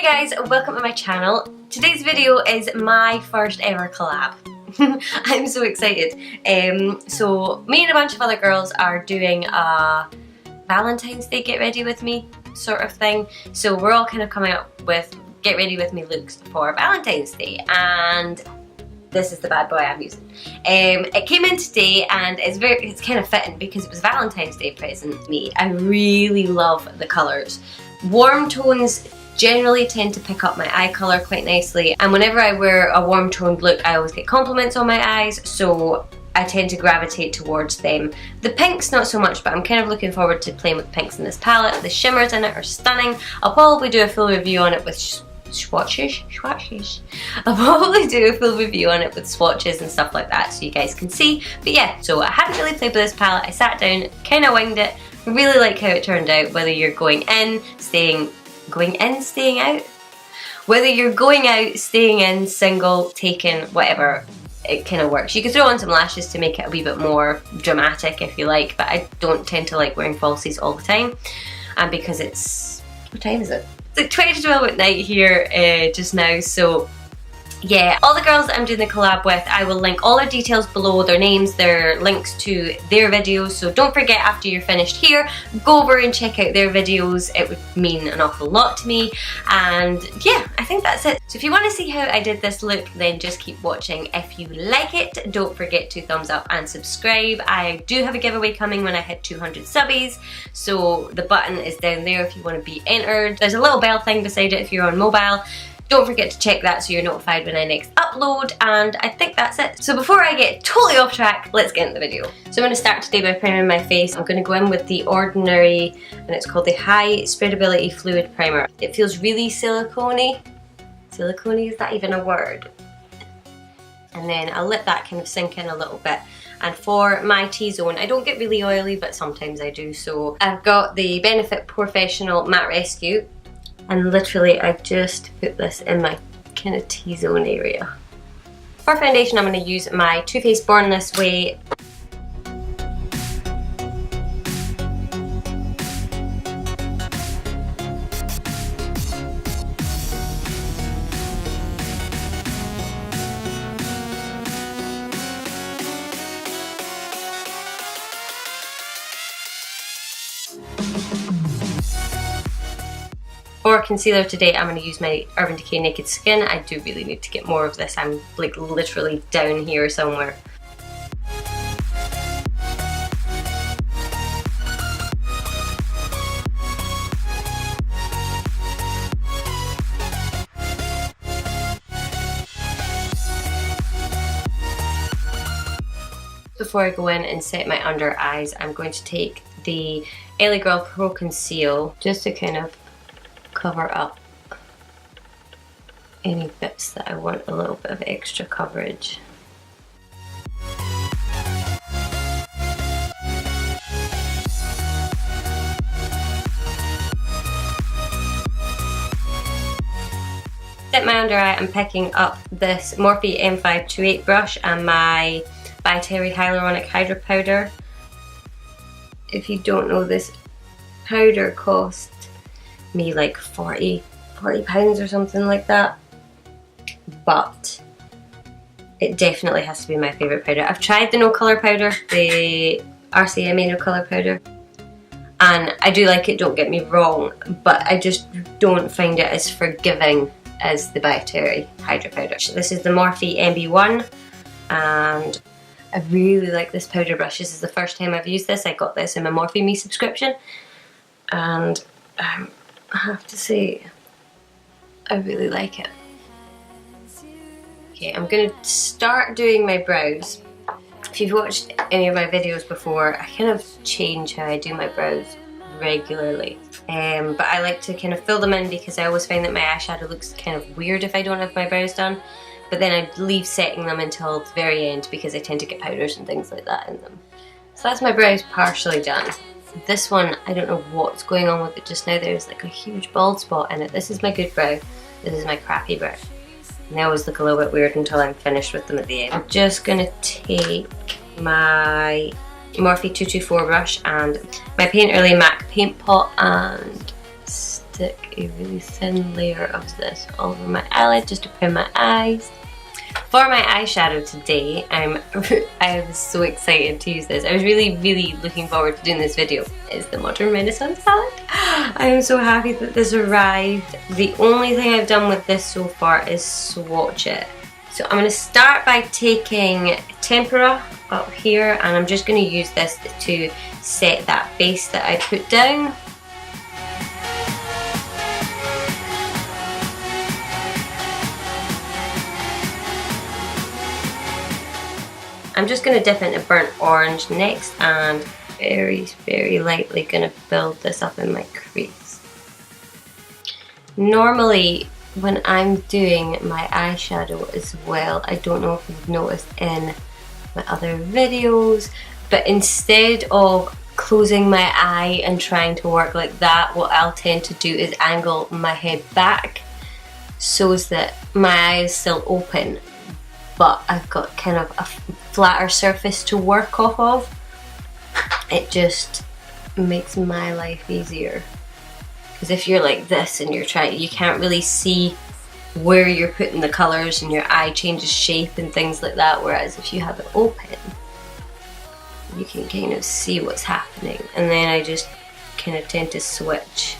Hi guys, welcome to my channel. Today's video is my first ever collab. I'm so excited. So me and a bunch of other girls are doing a Valentine's Day get ready with me sort of thing. So we're all kind of coming up with get ready with me looks for Valentine's Day, and this is the bad boy I'm using. It came in today and it's kind of fitting because it was Valentine's Day present to me. I really love the colours. Warm tones generally tend to pick up my eye colour quite nicely, and whenever I wear a warm toned look I always get compliments on my eyes, so I tend to gravitate towards them. The pinks not so much, but I'm kind of looking forward to playing with pinks in this palette. The shimmers in it are stunning. I'll probably do a full review on it with swatches. I'll probably do a full review on it with swatches and stuff like that so you guys can see. But yeah, so I hadn't really played with this palette. I sat down, kind of winged it. Really like how it turned out, whether you're going in, staying out? Whether you're going out, staying in, single, taken, whatever, it kind of works. You can throw on some lashes to make it a wee bit more dramatic if you like, but I don't tend to like wearing falsies all the time. And because it's, what time is it? It's like 20 to 12 at night here just now, so yeah, all the girls that I'm doing the collab with, I will link all their details below, their names, their links to their videos, so don't forget after you're finished here, go over and check out their videos. It would mean an awful lot to me, and yeah, I think that's it. So if you want to see how I did this look, then just keep watching. If you like it, don't forget to thumbs up and subscribe. I do have a giveaway coming when I hit 200 subbies, so the button is down there if you want to be entered. There's a little bell thing beside it if you're on mobile. Don't forget to check that so you're notified when I next upload, and I think that's it. So before I get totally off track, let's get into the video. So I'm going to start today by priming my face. I'm going to go in with the Ordinary, and it's called the High Spreadability Fluid Primer. It feels really silicone-y. Silicone, is that even a word? And then I'll let that kind of sink in a little bit. And for my T-zone, I don't get really oily, but sometimes I do. So I've got the Benefit Professional Matte Rescue. And literally I just put this in my kind of T-zone area. For foundation I'm going to use my Too Faced Born This Way. For concealer today, I'm going to use my Urban Decay Naked Skin. I do really need to get more of this. I'm like literally down here somewhere. Before I go in and set my under eyes, I'm going to take the Aylierosebusiness Pro Conceal just to kind of cover up any bits that I want a little bit of extra coverage. Set my under eye, I'm picking up this Morphe M528 brush and my By Terry Hyaluronic Hydra Powder. If you don't know, this powder cost me like 40 pounds or something like that, but it definitely has to be my favourite powder. I've tried the no colour powder, the RCMA no colour powder, and I do like it, don't get me wrong, but I just don't find it as forgiving as the By Terry Hydra Powder. This is the Morphe MB1, and I really like this powder brush. This is the first time I've used this. I got this in my Morphe Me subscription, and I have to say, I really like it. Okay, I'm going to start doing my brows. If you've watched any of my videos before, I kind of change how I do my brows regularly. But I like to kind of fill them in because I always find that my eyeshadow looks kind of weird if I don't have my brows done. But then I leave setting them until the very end because I tend to get powders and things like that in them. So that's my brows partially done. This one, I don't know what's going on with it just now. There's like a huge bald spot in it. This is my good brow. This is my crappy brow. And they always look a little bit weird until I'm finished with them at the end. I'm just going to take my Morphe 224 brush and my Paint Early MAC paint pot and stick a really thin layer of this all over my eyelid just to pin my eyes. For my eyeshadow today, I was so excited to use this. I was really looking forward to doing this video. It's the Modern Renaissance palette. I am so happy that this arrived. The only thing I've done with this so far is swatch it. So I'm going to start by taking Tempera up here, and I'm just going to use this to set that base that I put down. I'm just going to dip into burnt orange next, and very lightly going to build this up in my crease. Normally when I'm doing my eyeshadow as well, I don't know if you've noticed in my other videos, but instead of closing my eye and trying to work like that, what I'll tend to do is angle my head back so that my eye is still open, but I've got kind of a flatter surface to work off of. It just makes my life easier. Because if you're like this and you can't really see where you're putting the colours and your eye changes shape and things like that, whereas if you have it open, you can kind of see what's happening. And then I just kind of tend to switch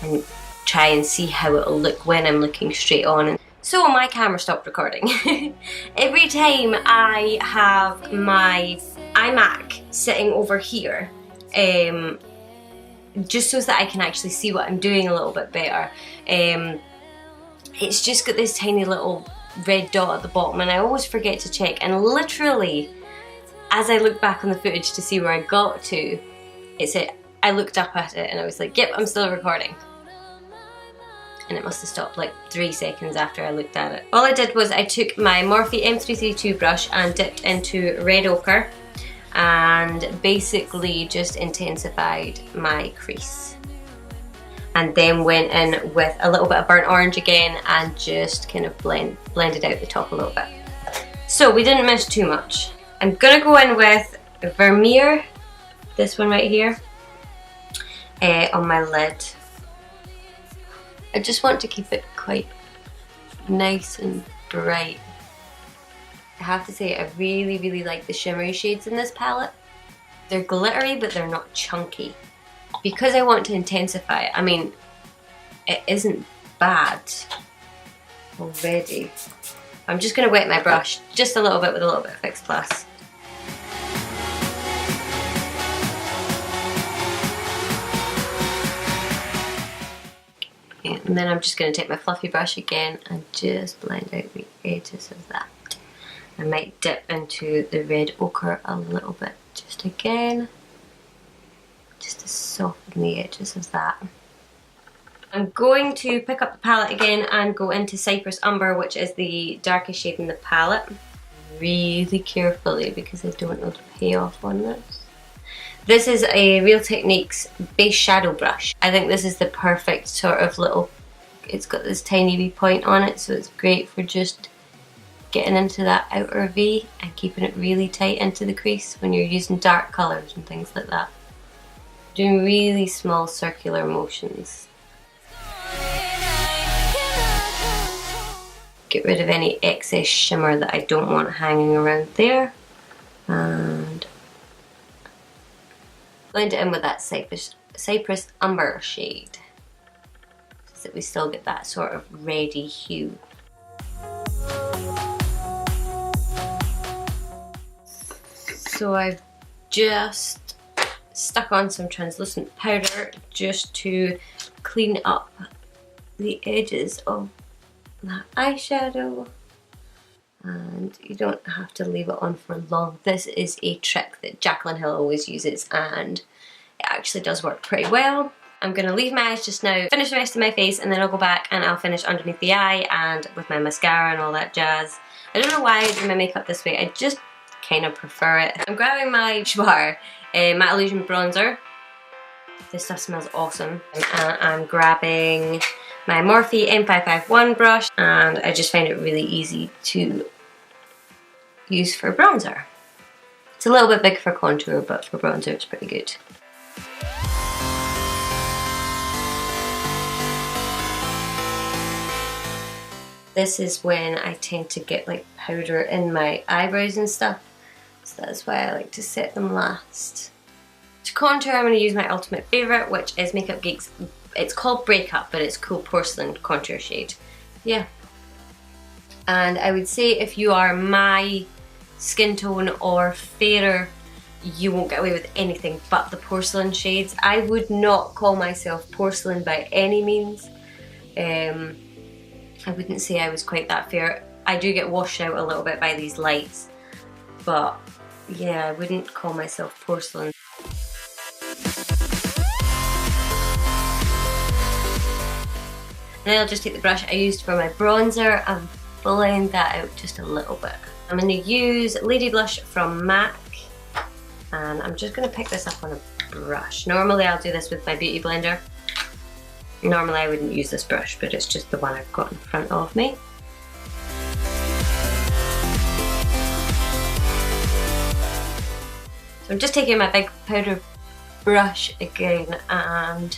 and try and see how it'll look when I'm looking straight on. So my camera stopped recording. Every time I have my iMac sitting over here, just so that I can actually see what I'm doing a little bit better, it's just got this tiny little red dot at the bottom, and I always forget to check, and literally as I look back on the footage to see where I got to, it said, I looked up at it and I was like, yep, I'm still recording. And it must have stopped like 3 seconds after I looked at it. All I did was I took my Morphe M332 brush and dipped into red ochre and basically just intensified my crease. And then went in with a little bit of burnt orange again and just kind of blended out the top a little bit. So we didn't miss too much. I'm gonna go in with Vermeer, this one right here, on my lid. I just want to keep it quite nice and bright. I have to say I really like the shimmery shades in this palette. They're glittery but they're not chunky. Because I want to intensify it, I mean, it isn't bad already. I'm just going to wet my brush just a little bit with a little bit of Fix Plus. And then I'm just going to take my fluffy brush again and just blend out the edges of that. I might dip into the red ochre a little bit just again, just to soften the edges of that. I'm going to pick up the palette again and go into Cypress Umber, which is the darkest shade in the palette, really carefully because I don't know the payoff on this. This is a Real Techniques base shadow brush. I think this is the perfect sort of little, it's got this tiny wee point on it, so it's great for just getting into that outer V and keeping it really tight into the crease when you're using dark colours and things like that. Doing really small circular motions. Get rid of any excess shimmer that I don't want hanging around there. And blend it in with that Cypress Umber shade so that we still get that sort of reddy hue. So I've just stuck on some translucent powder just to clean up the edges of that eyeshadow. And you don't have to leave it on for long. This is a trick that Jaclyn Hill always uses and it actually does work pretty well. I'm going to leave my eyes just now, finish the rest of my face, and then I'll go back and I'll finish underneath the eye and with my mascara and all that jazz. I don't know why I do my makeup this way, I just kind of prefer it. I'm grabbing my Schwar Matte Illusion Bronzer. This stuff smells awesome. And I'm grabbing my Morphe M551 brush, and I just find it really easy to use for bronzer. It's a little bit big for contour, but for bronzer it's pretty good. This is when I tend to get like powder in my eyebrows and stuff, so that's why I like to set them last. To contour, I'm going to use my ultimate favourite, which is Makeup Geek's, it's called Breakup, but it's Cool Porcelain contour shade. Yeah. And I would say if you are my skin tone or fairer, you won't get away with anything but the porcelain shades. I would not call myself porcelain by any means. I wouldn't say I was quite that fair. I do get washed out a little bit by these lights, but yeah, I wouldn't call myself porcelain. And then I'll just take the brush I used for my bronzer and blend that out just a little bit. I'm going to use Lady Blush from M.A.C, and I'm just going to pick this up on a brush. Normally I'll do this with my beauty blender. Normally I wouldn't use this brush, but it's just the one I've got in front of me. So I'm just taking my big powder brush again and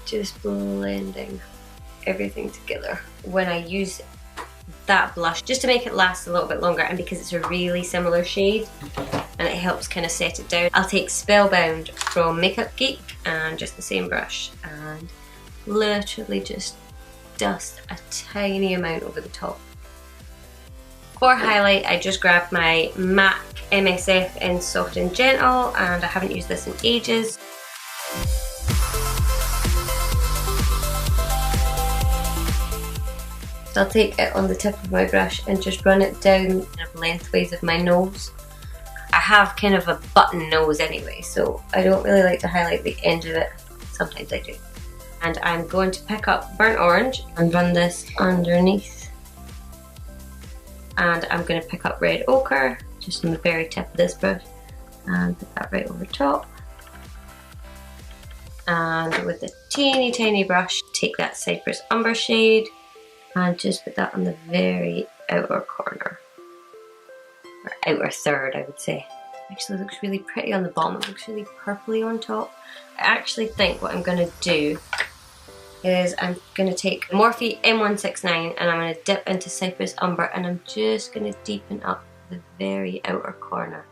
just blending everything together. When I use that blush, just to make it last a little bit longer, and because it's a really similar shade and it helps kind of set it down, I'll take Spellbound from Makeup Geek and just the same brush and literally just dust a tiny amount over the top. For highlight, I just grabbed my M.A.C MSF in Soft and Gentle, and I haven't used this in ages. So I'll take it on the tip of my brush and just run it down kind of lengthways of my nose. I have kind of a button nose anyway, so I don't really like to highlight the end of it. Sometimes I do. And I'm going to pick up Burnt Orange and run this underneath. And I'm going to pick up Red Ochre, just on the very tip of this brush, and put that right over top. And with a teeny tiny brush, take that Cypress Umber shade and just put that on the very outer corner. Or outer third, I would say. Actually looks really pretty on the bottom, it looks really purpley on top. I actually think what I'm going to do is I'm going to take Morphe M169 and I'm going to dip into Cypress Umber, and I'm just going to deepen up the very outer corner.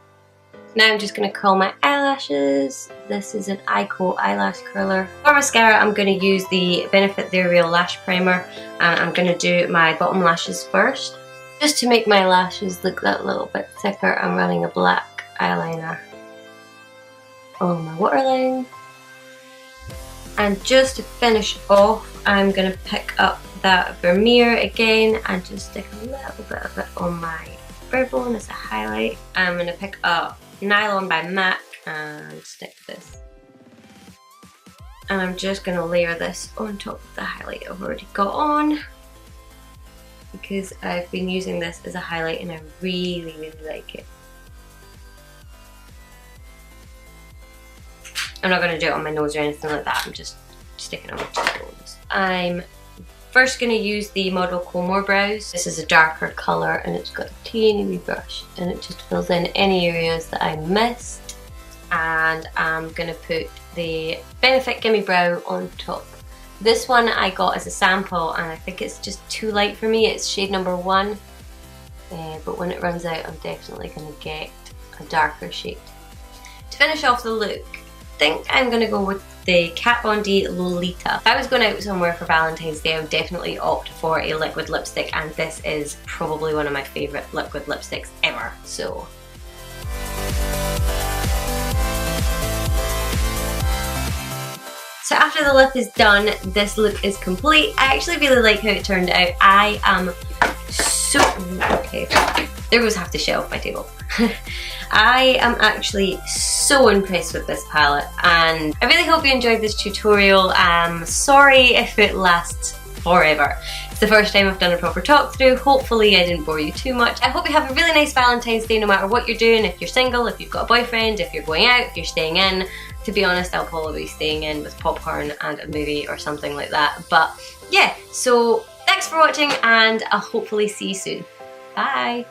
Now I'm just going to curl my eyelashes. This is an Ico eyelash curler. For mascara, I'm going to use the Benefit They're Real Lash Primer, and I'm going to do my bottom lashes first. Just to make my lashes look that little bit thicker, I'm running a black eyeliner on my waterline. And just to finish off, I'm going to pick up that Vermeer again and just stick a little bit of it on my brow bone as a highlight. I'm going to pick up Nylon by M.A.C and stick this. And I'm just going to layer this on top of the highlight I've already got on, because I've been using this as a highlight and I really, really like it. I'm not going to do it on my nose or anything like that, I'm just sticking it on my cheekbones. I'm first going to use the Model Comore Brows. This is a darker colour and it's got a teeny wee brush and it just fills in any areas that I missed. And I'm going to put the Benefit Gimme Brow on top. This one I got as a sample and I think it's just too light for me, it's shade number 1. But when it runs out I'm definitely going to get a darker shade. To finish off the look, I think I'm going to go with the Kat Von D Lolita. If I was going out somewhere for Valentine's Day, I would definitely opt for a liquid lipstick, and this is probably one of my favourite liquid lipsticks ever. So after the lip is done, this look is complete. I actually really like how it turned out. I am so... okay, there goes half the shelf off my table. I am actually so impressed with this palette, and I really hope you enjoyed this tutorial. Sorry if it lasts forever. It's the first time I've done a proper talk through. Hopefully I didn't bore you too much. I hope you have a really nice Valentine's Day no matter what you're doing. If you're single, if you've got a boyfriend, if you're going out, if you're staying in. To be honest, I'll probably be staying in with popcorn and a movie or something like that. But yeah, so thanks for watching and I'll hopefully see you soon. Bye!